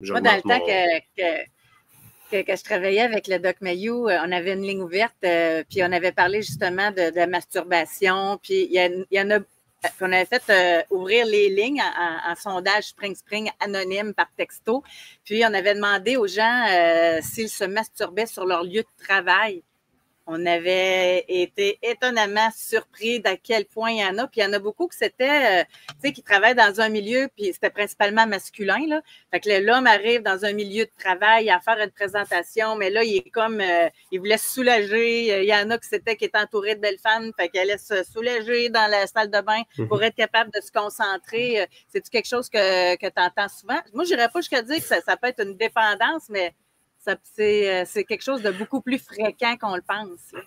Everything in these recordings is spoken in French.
Moi, dans le J'augmente temps mon... que je travaillais avec le Doc Mayou, on avait une ligne ouverte, puis on avait parlé justement de la masturbation, puis il y en a qu'on avait fait ouvrir les lignes en sondage Spring anonyme par texto, puis on avait demandé aux gens s'ils se masturbaient sur leur lieu de travail. On avait été étonnamment surpris d'à quel point il y en a. Puis il y en a beaucoup que c'était, tu sais, qui travaillent dans un milieu, puis c'était principalement masculin, là. Fait que l'homme arrive dans un milieu de travail à faire une présentation, mais là, il est comme, il voulait se soulager. Il y en a qui étaient entourés de belles femmes, fait qu'elle allait se soulager dans la salle de bain pour être capable de se concentrer. C'est-tu quelque chose que tu entends souvent? Moi, je n'irais pas jusqu'à dire que ça peut être une dépendance, mais c'est quelque chose de beaucoup plus fréquent qu'on le pense. Là.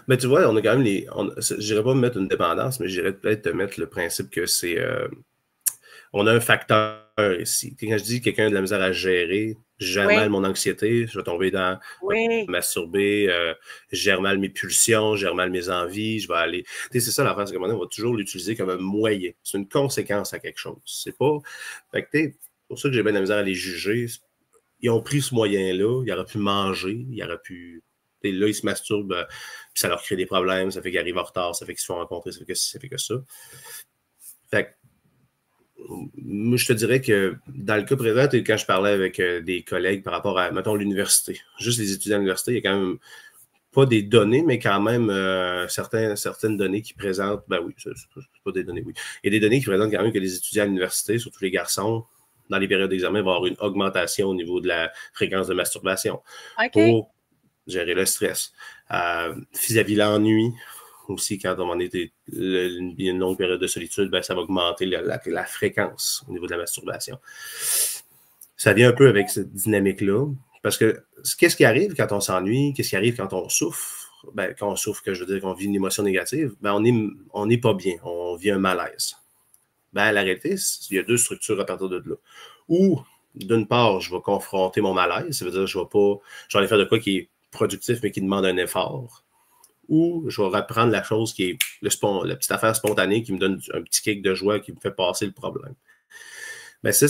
Mais tu vois, on a quand même je n'irais pas mettre une dépendance, mais j'irais peut-être te mettre le principe que c'est... on a un facteur ici. Quand je dis quelqu'un a de la misère à gérer, je gère mal mon anxiété, je vais tomber dans masturber, je gère mal mes pulsions, je gère mal mes envies, je vais aller... Tu sais, c'est ça l'affaire, c'est qu'on va toujours l'utiliser comme un moyen. C'est une conséquence à quelque chose. C'est pas... Fait que c'est pour ça que j'ai bien de la misère à les juger. Ils ont pris ce moyen-là, ils auraient pu manger, ils auraient pu... Et là, ils se masturbent, puis ça leur crée des problèmes, ça fait qu'ils arrivent en retard, ça fait qu'ils se font rencontrer, ça fait que ci, ça fait que ça. Fait que, moi, je te dirais que dans le cas présent, quand je parlais avec des collègues par rapport à, mettons, l'université, juste les étudiants à l'université, il y a quand même pas des données, mais quand même certaines données qui présentent, ben oui, c'est pas des données, oui. Il y a des données qui présentent quand même que les étudiants à l'université, surtout les garçons, dans les périodes d'examen, vont avoir une augmentation au niveau de la fréquence de masturbation. Pour gérer le stress. Vis-à-vis l'ennui, aussi, quand on est une longue période de solitude, ben, ça va augmenter la fréquence au niveau de la masturbation. Ça vient un peu avec cette dynamique-là, parce que qu'est-ce qui arrive quand on s'ennuie? Qu'est-ce qui arrive quand on souffre? Ben, quand on souffre, que je veux dire qu'on vit une émotion négative, ben, on n'est pas bien, on vit un malaise. Ben, la réalité, il y a deux structures à partir de là. Ou, d'une part, je vais confronter mon malaise, ça veut dire que je vais aller faire de quoi qui est productif, mais qui demande un effort, ou je vais reprendre la chose qui est la petite affaire spontanée qui me donne un petit kick de joie qui me fait passer le problème. Ben ça,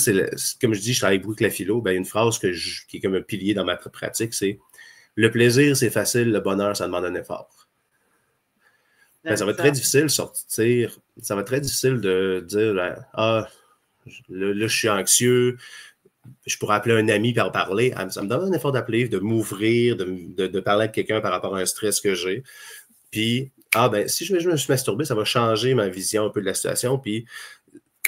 comme je dis, je travaille beaucoup avec la philo, ben une phrase qui est comme un pilier dans ma pratique, c'est « Le plaisir, c'est facile, le bonheur, ça demande un effort. » Ben, ça va être très difficile de sortir, ça va être très difficile de dire « Ah, là, je suis anxieux, je pourrais appeler un ami pour en parler. » Ça me donne un effort d'appeler, de m'ouvrir, de parler avec quelqu'un par rapport à un stress que j'ai. Puis, ben, si je me suis masturbé, ça va changer ma vision un peu de la situation. Puis,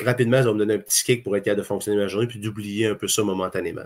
rapidement, ça va me donner un petit kick pour être capable de fonctionner ma journée puis d'oublier un peu ça momentanément.